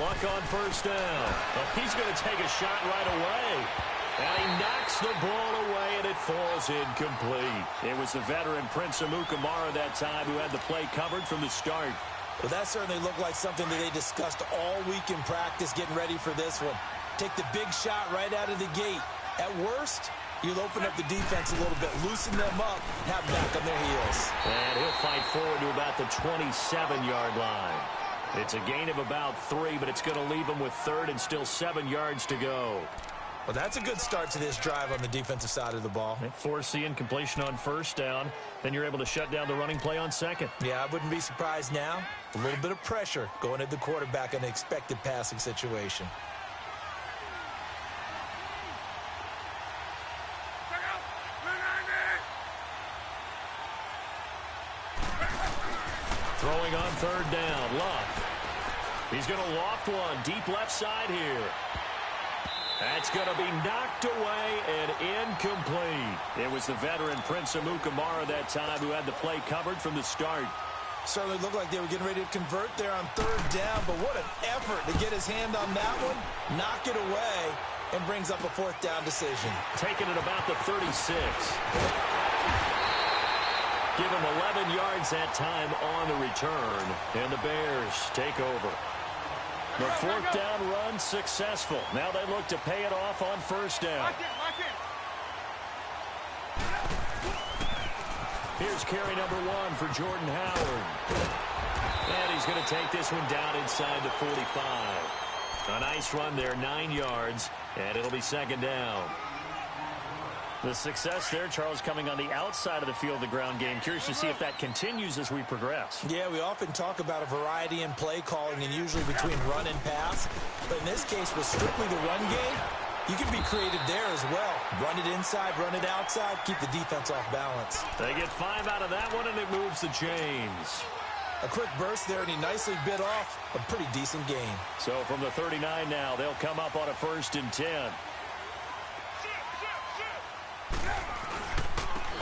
Luck on first down. Well, he's going to take a shot right away. And he knocks the ball away, and it falls incomplete. It was the veteran Prince Amukamara that time who had the play covered from the start. Well, that certainly looked like something that they discussed all week in practice, getting ready for this one. Take the big shot right out of the gate. At worst, you'll open up the defense a little bit, loosen them up, and have them back on their heels. And he'll fight forward to about the 27-yard line. It's a gain of about 3, but it's going to leave him with third and still 7 yards to go. Well, that's a good start to this drive on the defensive side of the ball. Force the incompletion on first down. Then you're able to shut down the running play on second. Yeah, I wouldn't be surprised now. A little bit of pressure going at the quarterback in an expected passing situation. Throwing on third down, Luck. He's going to loft one deep left side here. That's going to be knocked away and incomplete. It was the veteran Prince Amukamara that time who had the play covered from the start. Certainly looked like they were getting ready to convert there on third down, but what an effort to get his hand on that one, knock it away, and brings up a fourth down decision. Taking it about the 36. Give him 11 yards that time on the return, and the Bears take over. The fourth down run successful. Now they look to pay it off on first down. Here's carry number 1 for Jordan Howard. And he's going to take this one down inside the 45. A nice run there, 9 yards, and it'll be second down. The success there, Charles, coming on the outside of the field, the ground game. Curious to see if that continues as we progress. Yeah, we often talk about a variety in play calling and usually between run and pass. But in this case, with strictly the run game, you can be creative there as well. Run it inside, run it outside, keep the defense off balance. They get 5 out of that one, and it moves the chains. A quick burst there, and he nicely bit off a pretty decent gain. So from the 39 now, they'll come up on a 1st and 10.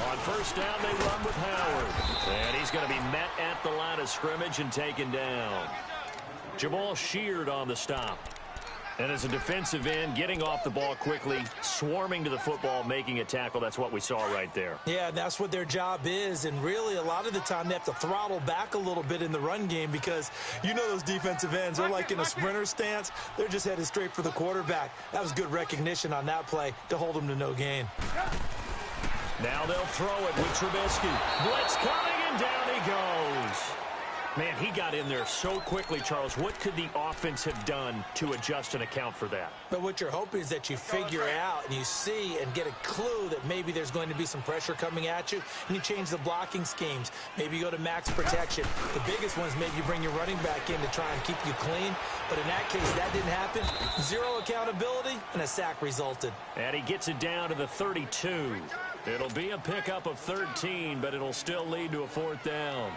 On first down, they run with Howard. And he's going to be met at the line of scrimmage and taken down. Jamal Sheard on the stop. And as a defensive end, getting off the ball quickly, swarming to the football, making a tackle. That's what we saw right there. Yeah, that's what their job is. And really, a lot of the time, they have to throttle back a little bit in the run game because you know those defensive ends, they're like in a sprinter stance. They're just headed straight for the quarterback. That was good recognition on that play to hold them to no gain. Now they'll throw it with Trubisky. Blitz coming, and down he goes. Man, he got in there so quickly, Charles. What could the offense have done to adjust and account for that? But what you're hoping is that you figure out and you see and get a clue that maybe there's going to be some pressure coming at you, and you change the blocking schemes. Maybe you go to max protection. The biggest one is maybe you bring your running back in to try and keep you clean. But in that case, that didn't happen. Zero accountability, and a sack resulted. And he gets it down to the 32. It'll be a pickup of 13, but it'll still lead to a 4th down.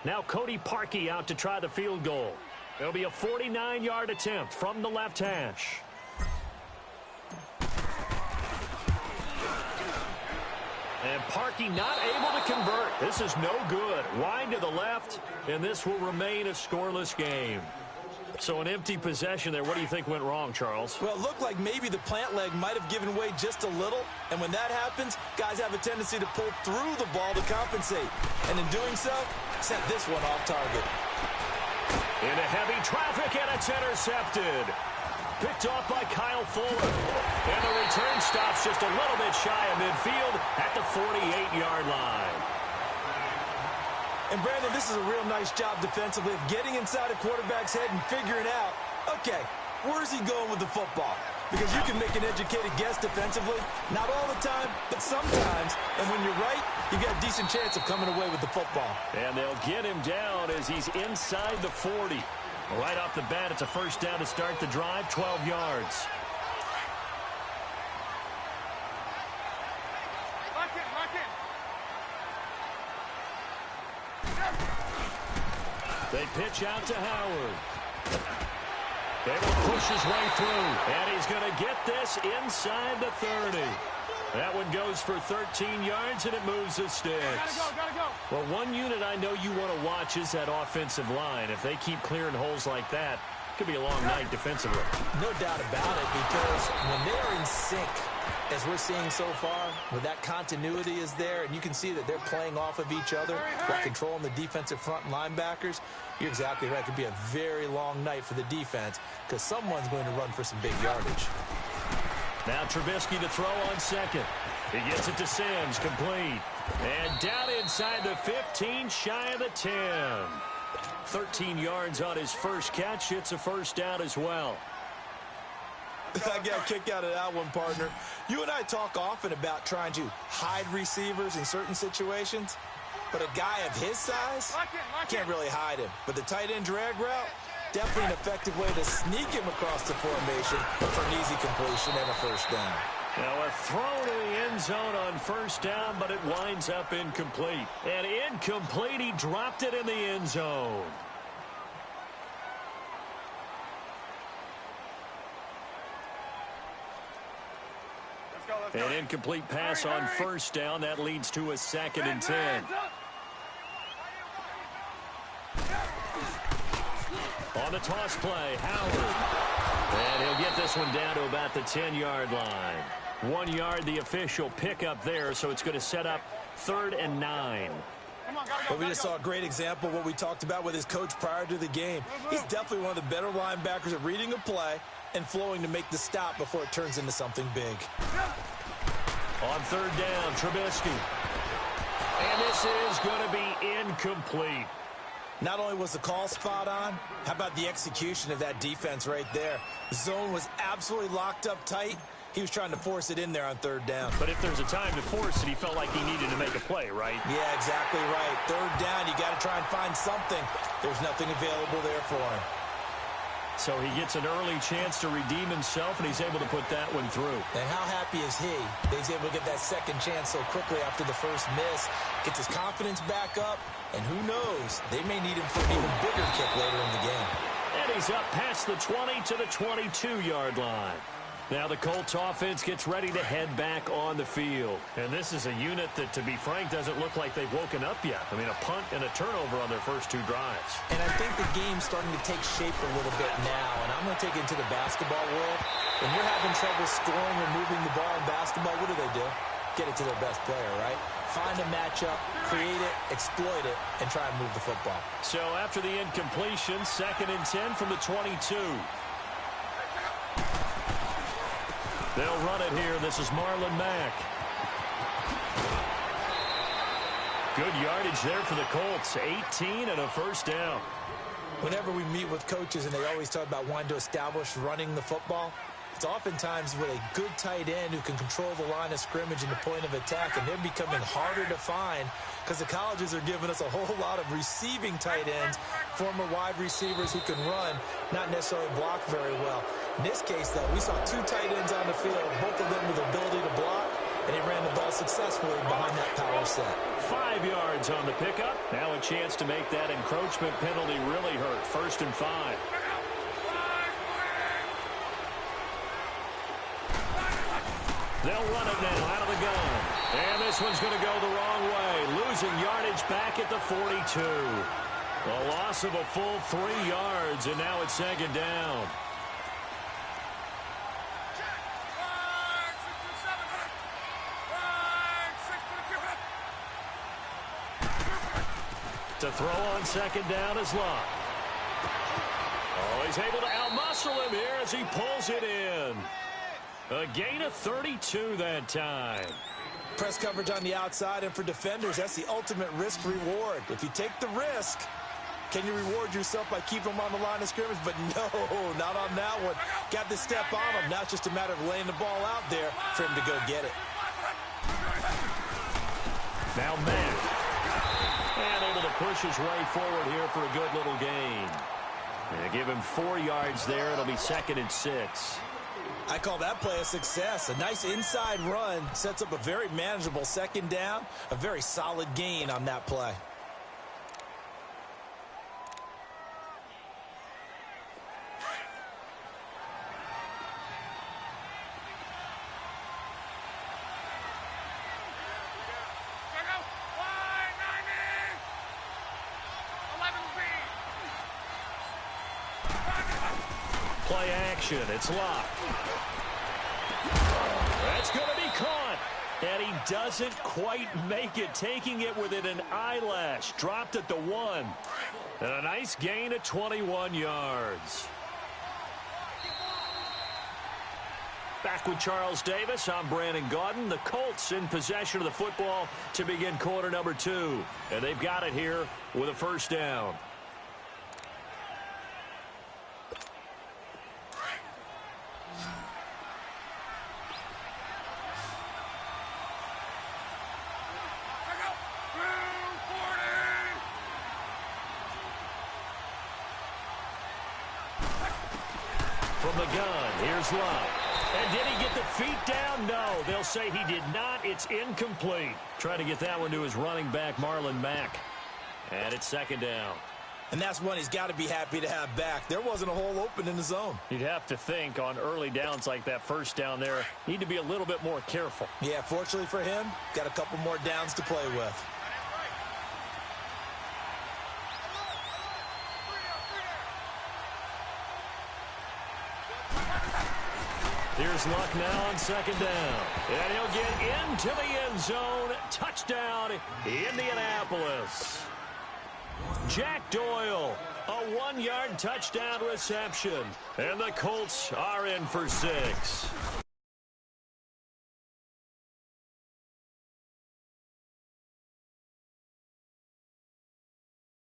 Now Cody Parkey out to try the field goal. It'll be a 49-yard attempt from the left hash. And Parkey not able to convert. This is no good. Wide to the left, and this will remain a scoreless game. So an empty possession there. What do you think went wrong, Charles? Well, it looked like maybe the plant leg might have given way just a little. And when that happens, guys have a tendency to pull through the ball to compensate. And in doing so, sent this one off target. Into heavy traffic, and it's intercepted. Picked off by Kyle Fuller. And the return stops just a little bit shy of midfield at the 48-yard line. And, Brandon, this is a real nice job defensively of getting inside a quarterback's head and figuring out, okay, where's he going with the football? Because you can make an educated guess defensively, not all the time, but sometimes. And when you're right, you got a decent chance of coming away with the football. And they'll get him down as he's inside the 40. Right off the bat, it's a 1st down to start the drive, 12 yards. They pitch out to Howard. They will push his way through, and he's going to get this inside the 30. That one goes for 13 yards, and it moves the sticks. Gotta go. Well, one unit I know you want to watch is that offensive line. If they keep clearing holes like that, it could be a long night defensively. No doubt about it, because when they are in sync, as we're seeing so far, where that continuity is there, and you can see that they're playing off of each other while controlling the defensive front linebackers, you're exactly right. It could be a very long night for the defense because someone's going to run for some big yardage. Now Trubisky to throw on second. He gets it to Sims, complete. And down inside the 15, shy of the 10. 13 yards on his first catch. It's a first down as well. I got a kick out of that one, partner. You and I talk often about trying to hide receivers in certain situations, but a guy of his size can't really hide him. But the tight end drag route, definitely an effective way to sneak him across the formation for an easy completion and a first down. Now a throw to the end zone on first down, but it winds up incomplete. And incomplete, he dropped it in the end zone. An incomplete pass on first down. That leads to a 2nd and 10. On the toss play, Howard. And he'll get this one down to about the 10-yard line. 1 yard, the official pickup there, so it's going to set up 3rd and 9. But we just saw a great example of what we talked about with his coach prior to the game. He's definitely one of the better linebackers at reading a play and flowing to make the stop before it turns into something big. On 3rd down, Trubisky. And this is going to be incomplete. Not only was the call spot on, how about the execution of that defense right there? The zone was absolutely locked up tight. He was trying to force it in there on 3rd down. But if there's a time to force it, he felt like he needed to make a play, right? Yeah, exactly right. 3rd down, you got to try and find something. There's nothing available there for him. So he gets an early chance to redeem himself, and he's able to put that one through. And how happy is he that he's able to get that second chance so quickly after the first miss, gets his confidence back up, and who knows, they may need him for an even bigger kick later in the game. And he's up past the 20 to the 22-yard line. Now the Colts offense gets ready to head back on the field. And this is a unit that, to be frank, doesn't look like they've woken up yet. I mean, a punt and a turnover on their first 2 drives. And I think the game's starting to take shape a little bit now. And I'm going to take it into the basketball world. When you're having trouble scoring or moving the ball in basketball, what do? Get it to their best player, right? Find a matchup, create it, exploit it, and try and move the football. So after the incompletion, 2nd and 10 from the 22. They'll run it here. This is Marlon Mack. Good yardage there for the Colts. 18 and a first down. Whenever we meet with coaches and they always talk about wanting to establish running the football, it's oftentimes with a good tight end who can control the line of scrimmage and the point of attack, and they're becoming harder to find because the colleges are giving us a whole lot of receiving tight ends, former wide receivers who can run, not necessarily block very well. In this case, though, we saw 2 tight ends on the field, both of them with the ability to block, and he ran the ball successfully behind that power set. 5 yards on the pickup. Now a chance to make that encroachment penalty really hurt. 1st and 5. They'll run it now out of the gun. And this one's going to go the wrong way. Losing yardage back at the 42. A loss of a full 3 yards, and now it's 2nd down. To throw on 2nd down is Locke. Oh, he's able to outmuscle him here as he pulls it in. A gain of 32 that time. Press coverage on the outside, and for defenders, that's the ultimate risk-reward. If you take the risk, can you reward yourself by keeping them on the line of scrimmage? But no, not on that one. Got the step on him. Now it's just a matter of laying the ball out there for him to go get it. Now Mack. And able to push his way forward here for a good little gain. And give him 4 yards there. It'll be 2nd and 6. I call that play a success. A nice inside run sets up a very manageable 2nd down. A very solid gain on that play. Play action. It's locked. That's going to be caught. And he doesn't quite make it, taking it within an eyelash. Dropped at the 1. And a nice gain of 21 yards. Back with Charles Davis, I'm Brandon Gaudin. The Colts in possession of the football to begin quarter number 2. And they've got it here with a first down. From the gun, here's Love. And did he get the feet down? No, they'll say he did not. It's incomplete. Trying to get that one to his running back, Marlon Mack. And it's second down. And that's one he's got to be happy to have back. There wasn't a hole open in the zone. You'd have to think on early downs like that first down there, need to be a little bit more careful. Yeah, fortunately for him, got a couple more downs to play with. Here's Luck now on second down. And he'll get into the end zone. Touchdown, Indianapolis. Jack Doyle, a 1-yard touchdown reception. And the Colts are in for 6.